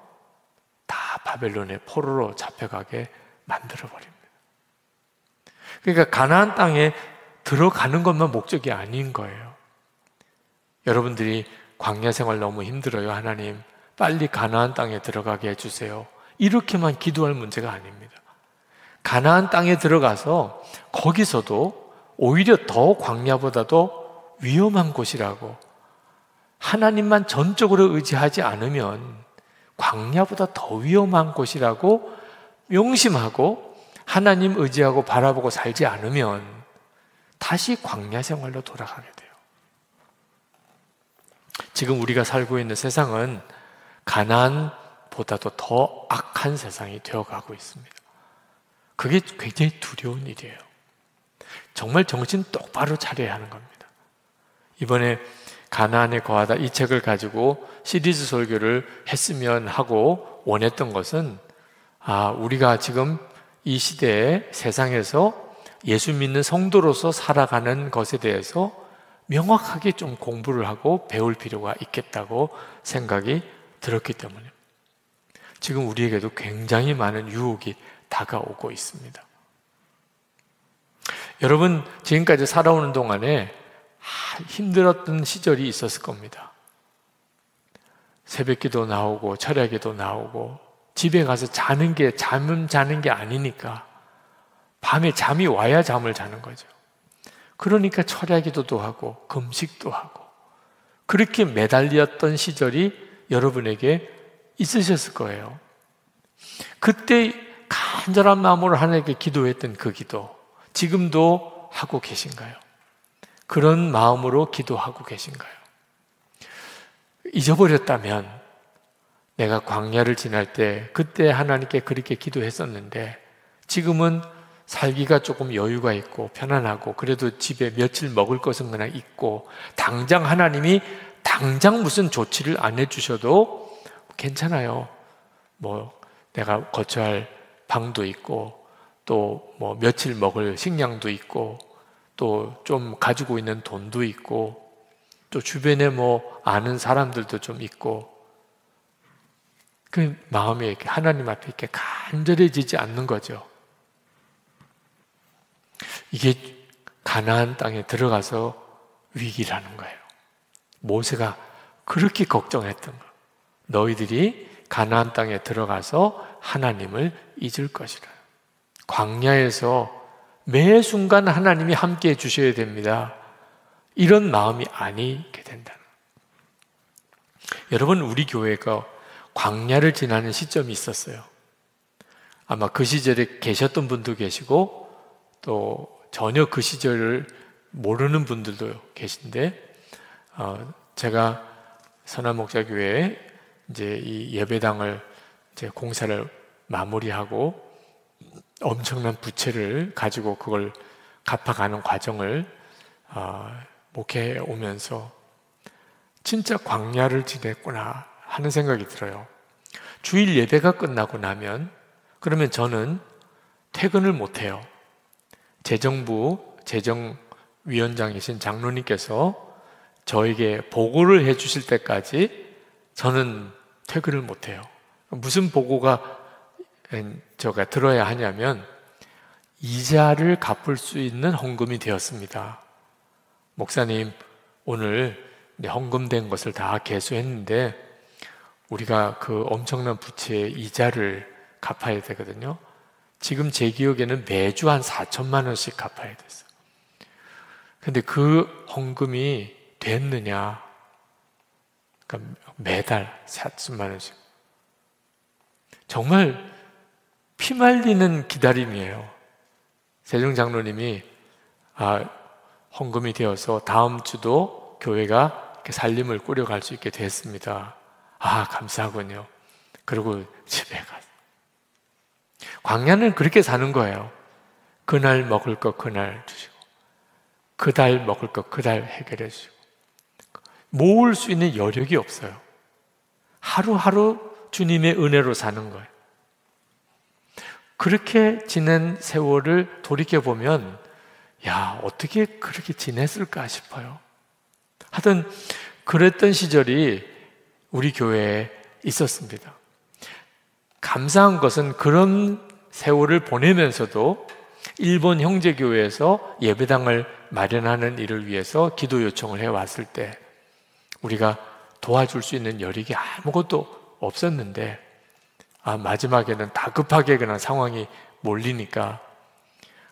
다 바벨론의 포로로 잡혀가게 만들어버립니다. 그러니까 가나안 땅에 들어가는 것만 목적이 아닌 거예요. 여러분들이 광야 생활 너무 힘들어요. 하나님 빨리 가나안 땅에 들어가게 해주세요. 이렇게만 기도할 문제가 아닙니다. 가나안 땅에 들어가서 거기서도 오히려 더 광야보다도 위험한 곳이라고, 하나님만 전적으로 의지하지 않으면 광야보다 더 위험한 곳이라고 명심하고 하나님 의지하고 바라보고 살지 않으면 다시 광야 생활로 돌아가게 돼요. 지금 우리가 살고 있는 세상은 가나안보다도 더 악한 세상이 되어가고 있습니다. 그게 굉장히 두려운 일이에요. 정말 정신 똑바로 차려야 하는 겁니다. 이번에 가나안에 거하다 이 책을 가지고 시리즈 설교를 했으면 하고 원했던 것은 우리가 지금 이 시대에 세상에서 예수 믿는 성도로서 살아가는 것에 대해서 명확하게 좀 공부를 하고 배울 필요가 있겠다고 생각이 들었기 때문에 지금 우리에게도 굉장히 많은 유혹이 다가오고 있습니다. 여러분, 지금까지 살아오는 동안에 힘들었던 시절이 있었을 겁니다. 새벽기도 나오고 철야기도 나오고 집에 가서 자는 게 아니니까 밤에 잠이 와야 잠을 자는 거죠. 그러니까 철야기도도 하고 금식도 하고 그렇게 매달렸던 시절이 여러분에게 있으셨을 거예요. 그때 간절한 마음으로 하나님께 기도했던 그 기도 지금도 하고 계신가요? 그런 마음으로 기도하고 계신가요? 잊어버렸다면 내가 광야를 지날 때 그때 하나님께 그렇게 기도했었는데 지금은 살기가 조금 여유가 있고 편안하고 그래도 집에 며칠 먹을 것은 그냥 있고 당장 하나님이 당장 무슨 조치를 안 해주셔도 괜찮아요. 내가 거처할 방도 있고 또 며칠 먹을 식량도 있고 또 좀 가지고 있는 돈도 있고 또 주변에 아는 사람들도 좀 있고 그 마음이 이렇게 하나님 앞에 이렇게 간절해지지 않는 거죠. 이게 가나안 땅에 들어가서 위기라는 거예요. 모세가 그렇게 걱정했던 거. 너희들이 가나안 땅에 들어가서 하나님을 잊을 것이라. 광야에서 매 순간 하나님이 함께 해주셔야 됩니다. 이런 마음이 아니게 된다는 거예요. 여러분, 우리 교회가 광야를 지나는 시점이 있었어요. 아마 그 시절에 계셨던 분도 계시고 또 전혀 그 시절을 모르는 분들도 계신데 제가 선한목자교회에 이제 이 예배당을 이제 공사를 마무리하고 엄청난 부채를 가지고 그걸 갚아가는 과정을 목회해 오면서 진짜 광야를 지냈구나 하는 생각이 들어요. 주일 예배가 끝나고 나면 그러면 저는 퇴근을 못해요. 재정위원장이신 장로님께서 저에게 보고를 해주실 때까지 저는 퇴근을 못해요. 무슨 보고가 제가 들어야 하냐면 이자를 갚을 수 있는 헌금이 되었습니다. 목사님, 오늘 헌금된 것을 다 계수했는데 우리가 그 엄청난 부채의 이자를 갚아야 되거든요. 지금 제 기억에는 매주 한 4천만 원씩 갚아야 됐어요. 근데 그 헌금이 됐느냐? 그러니까 매달 4천만 원씩. 정말 피말리는 기다림이에요. 세종 장로님이 헌금이 되어서 다음 주도 교회가 이렇게 살림을 꾸려갈 수 있게 됐습니다. 감사하군요. 그리고 집에 가서 광야는 그렇게 사는 거예요. 그날 먹을 것 그날 주시고, 그달 먹을 것 그달 해결해 주시고, 모을 수 있는 여력이 없어요. 하루하루 주님의 은혜로 사는 거예요. 그렇게 지낸 세월을 돌이켜보면 어떻게 그렇게 지냈을까 싶어요. 하여튼 그랬던 시절이 우리 교회에 있었습니다. 감사한 것은 그런 세월을 보내면서도 일본 형제교회에서 예배당을 마련하는 일을 위해서 기도 요청을 해왔을 때 우리가 도와줄 수 있는 여력이 아무것도 없었는데 마지막에는 다급하게 그냥 상황이 몰리니까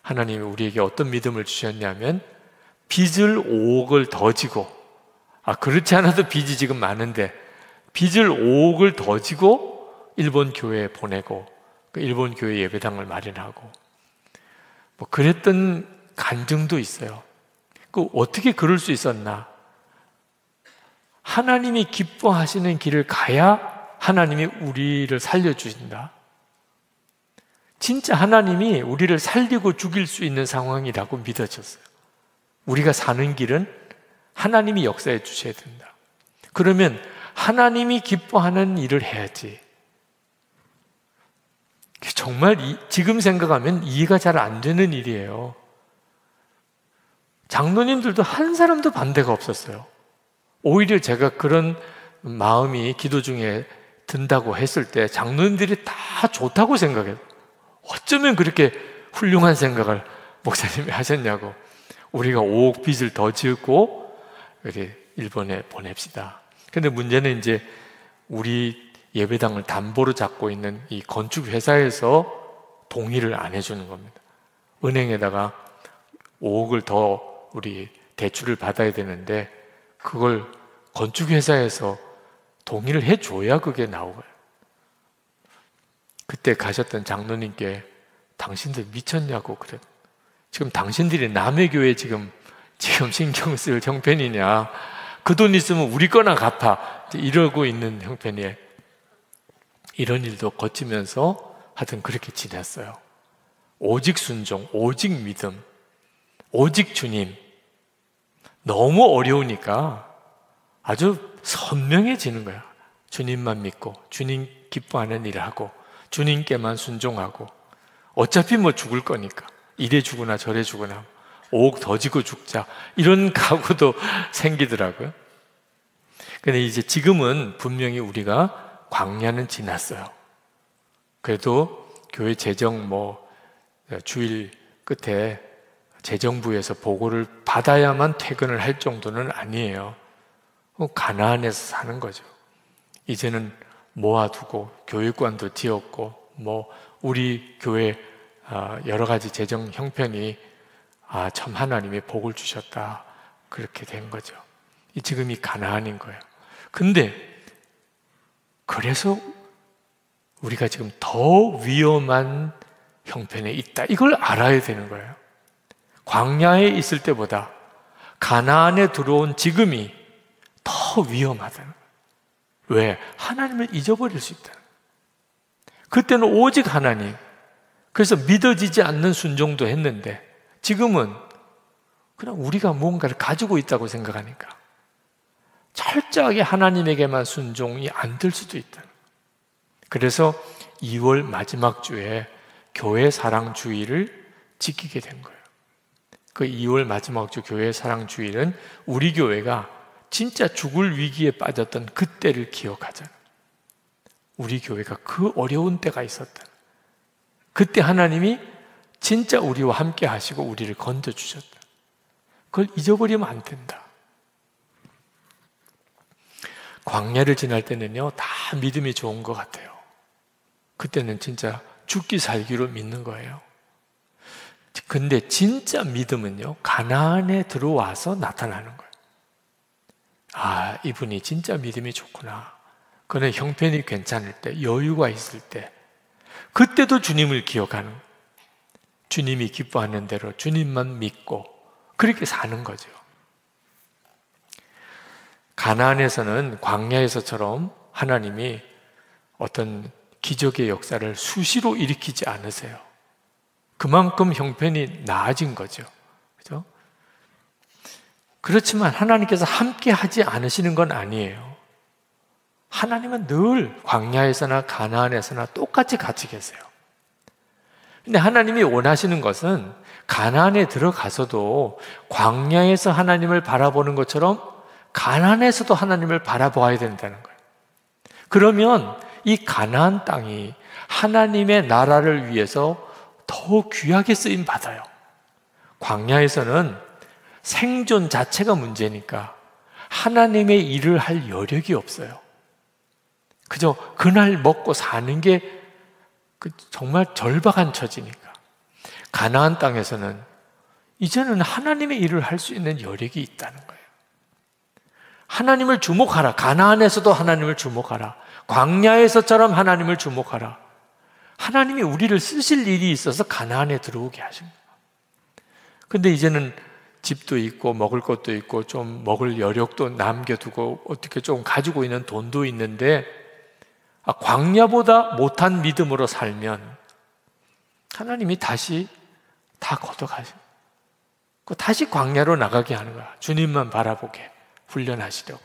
하나님이 우리에게 어떤 믿음을 주셨냐면 빚을 5억을 더 지고 그렇지 않아도 빚이 지금 많은데 빚을 5억을 더 지고 일본 교회에 보내고 그 일본 교회 예배당을 마련하고 그랬던 간증도 있어요. 어떻게 그럴 수 있었나? 하나님이 기뻐하시는 길을 가야 하나님이 우리를 살려주신다. 진짜 하나님이 우리를 살리고 죽일 수 있는 상황이라고 믿어졌어요. 우리가 사는 길은 하나님이 역사해 주셔야 된다. 그러면 하나님이 기뻐하는 일을 해야지. 정말 지금 생각하면 이해가 잘 안 되는 일이에요. 장로님들도 한 사람도 반대가 없었어요. 오히려 제가 그런 마음이 기도 중에 든다고 했을 때 장로님들이 다 좋다고 생각해요. 어쩌면 그렇게 훌륭한 생각을 목사님이 하셨냐고. 우리가 5억 빚을 더 지었고 우리 일본에 보냅시다. 근데 문제는 이제 우리 예배당을 담보로 잡고 있는 이 건축 회사에서 동의를 안 해주는 겁니다. 은행에다가 5억을 더 우리 대출을 받아야 되는데 그걸 건축 회사에서 동의를 해줘야 그게 나오고요. 그때 가셨던 장로님께 당신들 미쳤냐고 그래. 지금 당신들이 남의 교회 지금 신경 쓸 형편이냐? 그 돈 있으면 우리 거나 갚아. 이러고 있는 형편이에요. 이런 일도 거치면서 하여튼 그렇게 지냈어요. 오직 순종, 오직 믿음, 오직 주님. 너무 어려우니까 아주 선명해지는 거야. 주님만 믿고 주님 기뻐하는 일을 하고 주님께만 순종하고 어차피 죽을 거니까 이래 주거나 저래 주거나 5억 더 지고 죽자 이런 각오도 생기더라고요. 근데 이제 지금은 분명히 우리가 광야는 지났어요. 그래도 교회 재정 주일 끝에 재정부에서 보고를 받아야만 퇴근을 할 정도는 아니에요. 가나안에서 사는 거죠. 이제는 모아두고 교육관도 지었고 우리 교회 여러 가지 재정 형편이 참 하나님의 복을 주셨다 그렇게 된 거죠. 지금이 가나안인 거예요. 근데 그래서 우리가 지금 더 위험한 형편에 있다 이걸 알아야 되는 거예요. 광야에 있을 때보다 가나안에 들어온 지금이 더 위험하다는 거예요. 왜? 하나님을 잊어버릴 수 있다. 그때는 오직 하나님. 그래서 믿어지지 않는 순종도 했는데 지금은 그냥 우리가 뭔가를 가지고 있다고 생각하니까 철저하게 하나님에게만 순종이 안 될 수도 있다. 그래서 2월 마지막 주에 교회 사랑 주일을 지키게 된 거예요. 그 2월 마지막 주 교회 사랑 주일은 우리 교회가 진짜 죽을 위기에 빠졌던 그때를 기억하잖아요. 우리 교회가 그 어려운 때가 있었다. 그때 하나님이 진짜 우리와 함께 하시고 우리를 건져주셨다. 그걸 잊어버리면 안 된다. 광야를 지날 때는요, 다 믿음이 좋은 것 같아요. 그때는 진짜 죽기 살기로 믿는 거예요. 근데 진짜 믿음은요, 가나안에 들어와서 나타나는 거예요. 이분이 진짜 믿음이 좋구나. 그는 형편이 괜찮을 때, 여유가 있을 때, 그때도 주님을 기억하는, 주님이 기뻐하는 대로 주님만 믿고 그렇게 사는 거죠. 가나안에서는 광야에서처럼 하나님이 어떤 기적의 역사를 수시로 일으키지 않으세요. 그만큼 형편이 나아진 거죠. 그죠? 그렇지만 하나님께서 함께 하지 않으시는 건 아니에요. 하나님은 늘 광야에서나 가나안에서나 똑같이 같이 계세요. 근데 하나님이 원하시는 것은 가나안에 들어가서도 광야에서 하나님을 바라보는 것처럼 가나안에서도 하나님을 바라보아야 된다는 거예요. 그러면 이 가나안 땅이 하나님의 나라를 위해서 더 귀하게 쓰임 받아요. 광야에서는 생존 자체가 문제니까 하나님의 일을 할 여력이 없어요. 그저 그날 먹고 사는 게 정말 절박한 처지니까. 가나안 땅에서는 이제는 하나님의 일을 할 수 있는 여력이 있다는 거예요. 하나님을 주목하라. 가나안에서도 하나님을 주목하라. 광야에서처럼 하나님을 주목하라. 하나님이 우리를 쓰실 일이 있어서 가나안에 들어오게 하신 거예요. 근데 이제는 집도 있고 먹을 것도 있고 좀 먹을 여력도 남겨두고 어떻게 좀 가지고 있는 돈도 있는데 광야보다 못한 믿음으로 살면 하나님이 다시 다 걷어가시고 다시 광야로 나가게 하는 거야. 주님만 바라보게 훈련하시려고.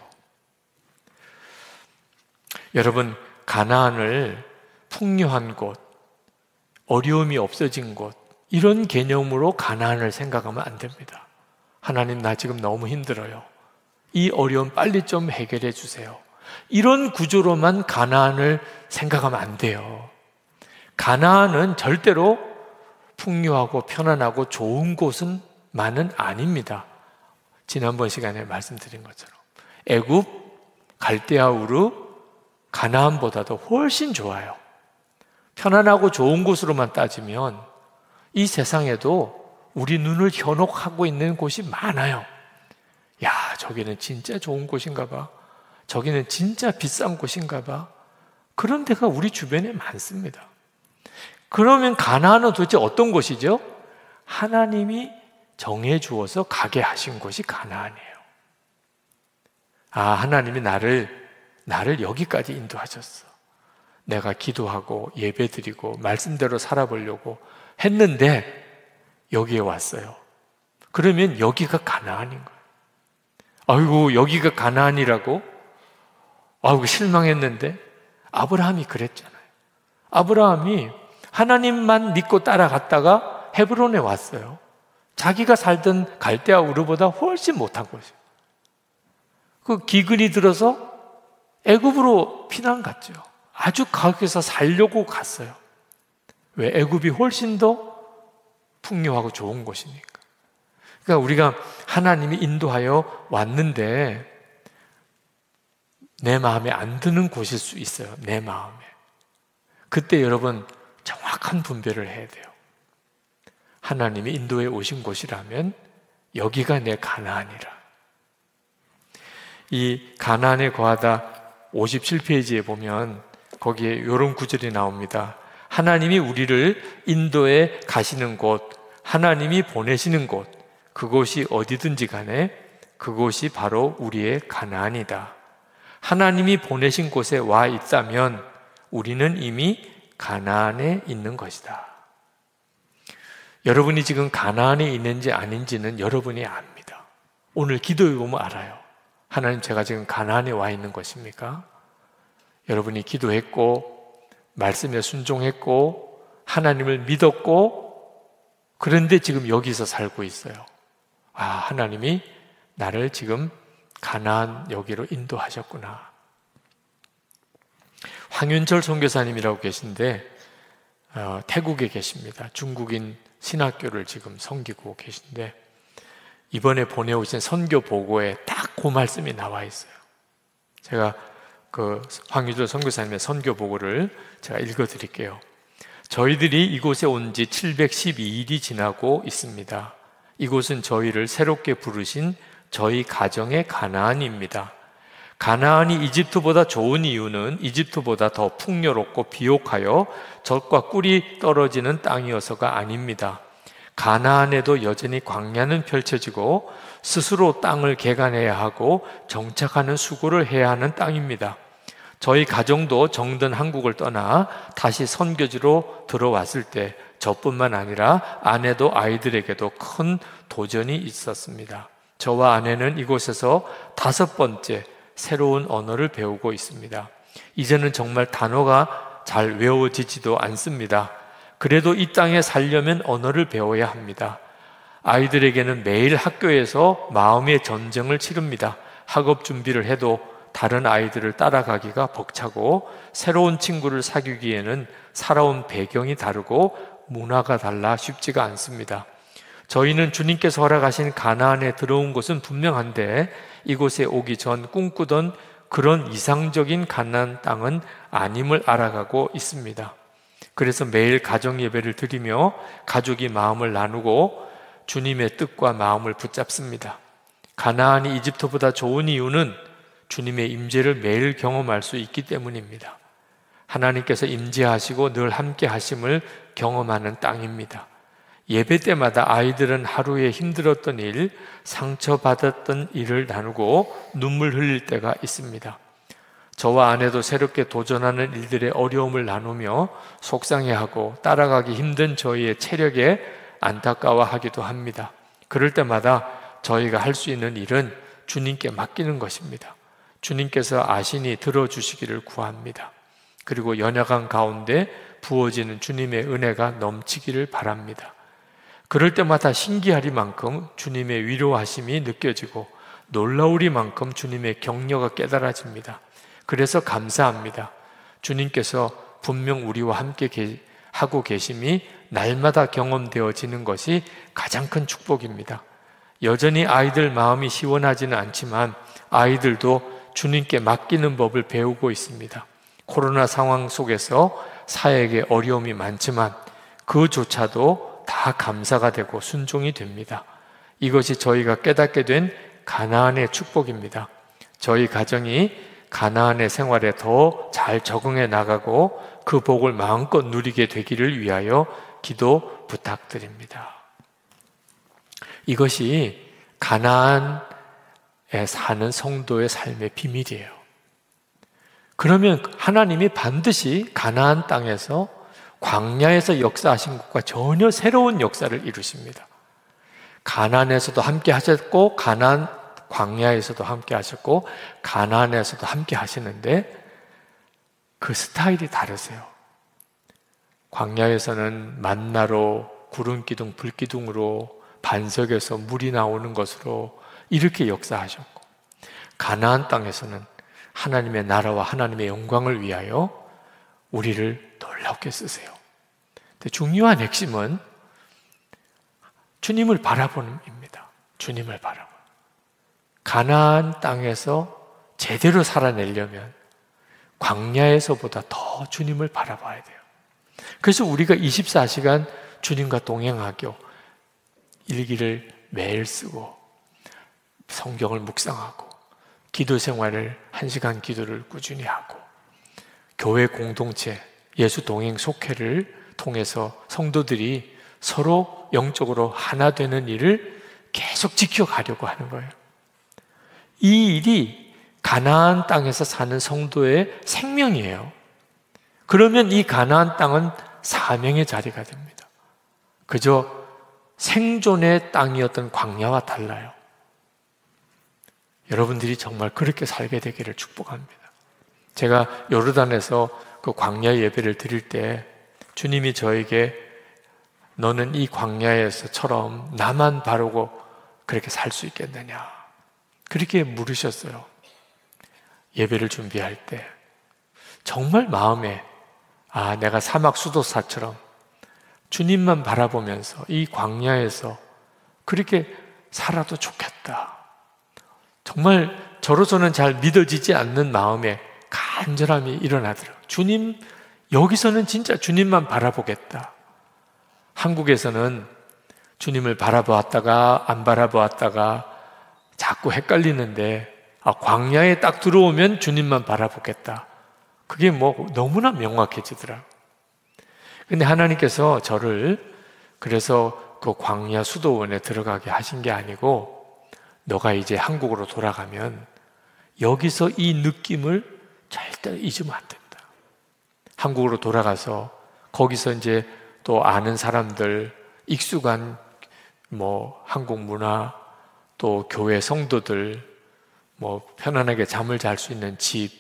여러분, 가나안을 풍요한 곳, 어려움이 없어진 곳, 이런 개념으로 가나안을 생각하면 안 됩니다. 하나님, 나 지금 너무 힘들어요. 이 어려움 빨리 좀 해결해 주세요. 이런 구조로만 가나안을 생각하면 안 돼요. 가나안은 절대로 풍요하고 편안하고 좋은 곳은만은 아닙니다. 지난번 시간에 말씀드린 것처럼 애굽, 갈대아 우르, 가나안보다도 훨씬 좋아요. 편안하고 좋은 곳으로만 따지면 이 세상에도 우리 눈을 현혹하고 있는 곳이 많아요. 야, 저기는 진짜 좋은 곳인가 봐. 저기는 진짜 비싼 곳인가 봐. 그런 데가 우리 주변에 많습니다. 그러면 가나안은 도대체 어떤 곳이죠? 하나님이 정해 주어서 가게 하신 곳이 가나안이에요. 하나님이 나를 여기까지 인도하셨어. 내가 기도하고 예배드리고 말씀대로 살아보려고 했는데 여기에 왔어요. 그러면 여기가 가나안인 거예요. 아이고, 여기가 가나안이라고? 아이고, 실망했는데. 아브라함이 그랬잖아요. 아브라함이 하나님만 믿고 따라갔다가 헤브론에 왔어요. 자기가 살던 갈대아 우르보다 훨씬 못한 곳이에요. 그 기근이 들어서 애굽으로 피난 갔죠. 아주 거기서 살려고 갔어요. 왜? 애굽이 훨씬 더 풍요하고 좋은 곳이니까. 그러니까 우리가 하나님이 인도하여 왔는데 내 마음에 안 드는 곳일 수 있어요. 내 마음에. 그때 여러분 정확한 분별을 해야 돼요. 하나님이 인도해 오신 곳이라면 여기가 내 가나안이라. 이 가나안에 거하다 57페이지에 보면 거기에 이런 구절이 나옵니다. 하나님이 우리를 인도해 가시는 곳, 하나님이 보내시는 곳, 그곳이 어디든지 간에 그곳이 바로 우리의 가나안이다. 하나님이 보내신 곳에 와 있다면 우리는 이미 가나안에 있는 것이다. 여러분이 지금 가나안에 있는지 아닌지는 여러분이 압니다. 오늘 기도해 보면 알아요. 하나님, 제가 지금 가나안에 와 있는 것입니까? 여러분이 기도했고 말씀에 순종했고 하나님을 믿었고 그런데 지금 여기서 살고 있어요. 하나님이 나를 지금 가나안 여기로 인도하셨구나. 황윤철 선교사님이라고 계신데 태국에 계십니다. 중국인 신학교를 지금 섬기고 계신데 이번에 보내오신 선교 보고에 딱 그 말씀이 나와 있어요. 제가 그 황유조 선교사님의 선교 보고를 제가 읽어드릴게요. 저희들이 이곳에 온 지 712일이 지나고 있습니다. 이곳은 저희를 새롭게 부르신 저희 가정의 가나안입니다. 가나안이 이집트보다 좋은 이유는 이집트보다 더 풍요롭고 비옥하여 젖과 꿀이 떨어지는 땅이어서가 아닙니다. 가나안에도 여전히 광야는 펼쳐지고 스스로 땅을 개간해야 하고 정착하는 수고를 해야 하는 땅입니다. 저희 가정도 정든 한국을 떠나 다시 선교지로 들어왔을 때 저뿐만 아니라 아내도 아이들에게도 큰 도전이 있었습니다. 저와 아내는 이곳에서 5번째 새로운 언어를 배우고 있습니다. 이제는 정말 단어가 잘 외워지지도 않습니다. 그래도 이 땅에 살려면 언어를 배워야 합니다. 아이들에게는 매일 학교에서 마음의 전쟁을 치릅니다. 학업 준비를 해도 다른 아이들을 따라가기가 벅차고 새로운 친구를 사귀기에는 살아온 배경이 다르고 문화가 달라 쉽지가 않습니다. 저희는 주님께서 허락하신 가나안에 들어온 것은 분명한데 이곳에 오기 전 꿈꾸던 그런 이상적인 가나안 땅은 아님을 알아가고 있습니다. 그래서 매일 가정 예배를 드리며 가족이 마음을 나누고 주님의 뜻과 마음을 붙잡습니다. 가나안이 이집트보다 좋은 이유는 주님의 임재를 매일 경험할 수 있기 때문입니다. 하나님께서 임재하시고 늘 함께 하심을 경험하는 땅입니다. 예배 때마다 아이들은 하루에 힘들었던 일, 상처받았던 일을 나누고 눈물 흘릴 때가 있습니다. 저와 아내도 새롭게 도전하는 일들의 어려움을 나누며 속상해하고 따라가기 힘든 저희의 체력에 안타까워하기도 합니다. 그럴 때마다 저희가 할 수 있는 일은 주님께 맡기는 것입니다. 주님께서 아시니 들어주시기를 구합니다. 그리고 연약한 가운데 부어지는 주님의 은혜가 넘치기를 바랍니다. 그럴 때마다 신기하리만큼 주님의 위로하심이 느껴지고 놀라우리만큼 주님의 격려가 깨달아집니다. 그래서 감사합니다. 주님께서 분명 우리와 함께 하고 계심이 날마다 경험되어지는 것이 가장 큰 축복입니다. 여전히 아이들 마음이 시원하지는 않지만 아이들도 주님께 맡기는 법을 배우고 있습니다. 코로나 상황 속에서 사회에 어려움이 많지만 그조차도 다 감사가 되고 순종이 됩니다. 이것이 저희가 깨닫게 된 가나안의 축복입니다. 저희 가정이 가나안의 생활에 더 잘 적응해 나가고 그 복을 마음껏 누리게 되기를 위하여 기도 부탁드립니다. 이것이 가나안에 사는 성도의 삶의 비밀이에요. 그러면 하나님이 반드시 가나안 땅에서 광야에서 역사하신 것과 전혀 새로운 역사를 이루십니다. 가나안에서도 함께 하셨고 가나안 광야에서도 함께 하셨고 가나안에서도 함께 하시는데 그 스타일이 다르세요. 광야에서는 만나로 구름 기둥, 불 기둥으로 반석에서 물이 나오는 것으로 이렇게 역사하셨고 가나안 땅에서는 하나님의 나라와 하나님의 영광을 위하여 우리를 놀랍게 쓰세요. 근데 중요한 핵심은 주님을 바라보는입니다. 주님을 바라보는. 가나안 땅에서 제대로 살아내려면 광야에서보다 더 주님을 바라봐야 돼요. 그래서 우리가 24시간 주님과 동행하고 일기를 매일 쓰고 성경을 묵상하고 기도 생활을 1시간 기도를 꾸준히 하고 교회 공동체 예수 동행 속회를 통해서 성도들이 서로 영적으로 하나 되는 일을 계속 지켜가려고 하는 거예요. 이 일이 가나안 땅에서 사는 성도의 생명이에요. 그러면 이 가나안 땅은 사명의 자리가 됩니다. 그저 생존의 땅이었던 광야와 달라요. 여러분들이 정말 그렇게 살게 되기를 축복합니다. 제가 요르단에서 그 광야 예배를 드릴 때 주님이 저에게 너는 이 광야에서처럼 나만 바르고 그렇게 살 수 있겠느냐 그렇게 물으셨어요. 예배를 준비할 때 정말 마음에 내가 사막 수도사처럼 주님만 바라보면서 이 광야에서 그렇게 살아도 좋겠다. 정말 저로서는 잘 믿어지지 않는 마음에 간절함이 일어나더라고요. 주님, 여기서는 진짜 주님만 바라보겠다. 한국에서는 주님을 바라보았다가 안 바라보았다가 자꾸 헷갈리는데 광야에 딱 들어오면 주님만 바라보겠다. 그게 너무나 명확해지더라. 근데 하나님께서 저를 그래서 그 광야 수도원에 들어가게 하신 게 아니고, 너가 이제 한국으로 돌아가면 여기서 이 느낌을 절대 잊으면 안 된다. 한국으로 돌아가서 거기서 이제 또 아는 사람들, 익숙한 한국 문화, 또 교회 성도들, 편안하게 잠을 잘 수 있는 집,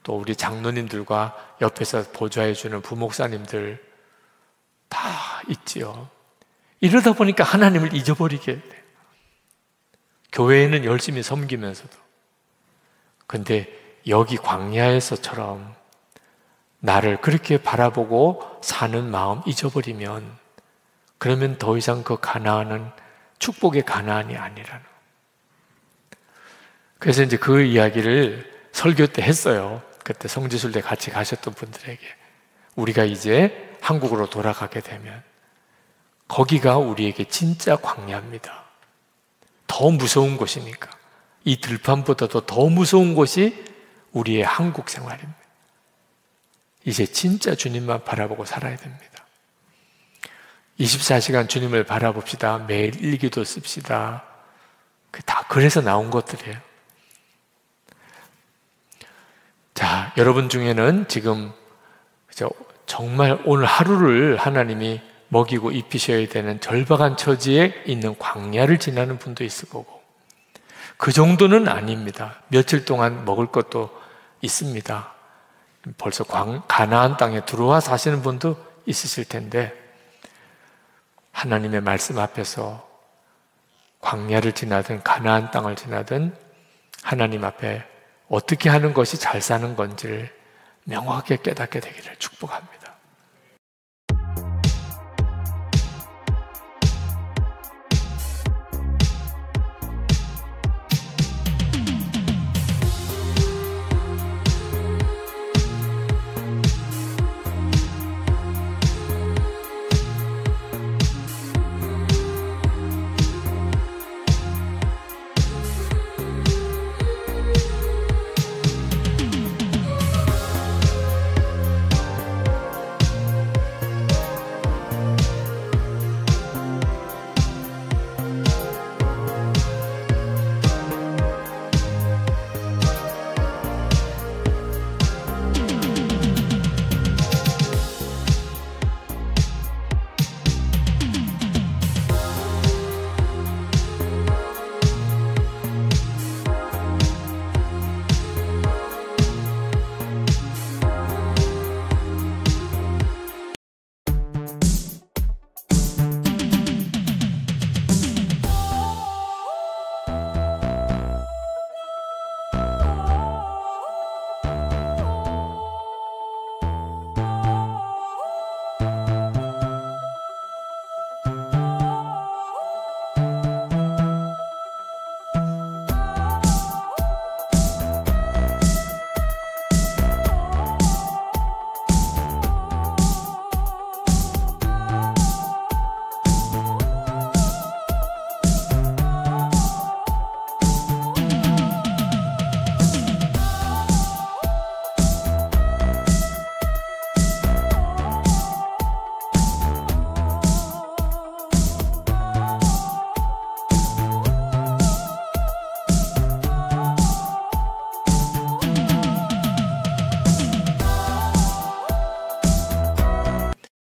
또 우리 장로님들과 옆에서 보좌해주는 부목사님들 다 있지요. 이러다 보니까 하나님을 잊어버리게 돼. 교회에는 열심히 섬기면서도. 근데 여기 광야에서처럼 나를 그렇게 바라보고 사는 마음 잊어버리면, 그러면 더 이상 그 가나안은 축복의 가나안이 아니라는. 그래서 이제 그 이야기를 설교 때 했어요. 그때 성지순례 같이 가셨던 분들에게. 우리가 이제 한국으로 돌아가게 되면 거기가 우리에게 진짜 광야입니다. 더 무서운 곳이니까. 이 들판보다도 더 무서운 곳이 우리의 한국 생활입니다. 이제 진짜 주님만 바라보고 살아야 됩니다. 24시간 주님을 바라봅시다. 매일 일기도 씁시다. 다 그래서 나온 것들이에요. 자, 여러분 중에는 지금 정말 오늘 하루를 하나님이 먹이고 입히셔야 되는 절박한 처지에 있는 광야를 지나는 분도 있을 거고, 그 정도는 아닙니다. 며칠 동안 먹을 것도 있습니다. 벌써 가나안 땅에 들어와 사시는 분도 있으실 텐데, 하나님의 말씀 앞에서 광야를 지나든 가나안 땅을 지나든 하나님 앞에 어떻게 하는 것이 잘 사는 건지를 명확하게 깨닫게 되기를 축복합니다.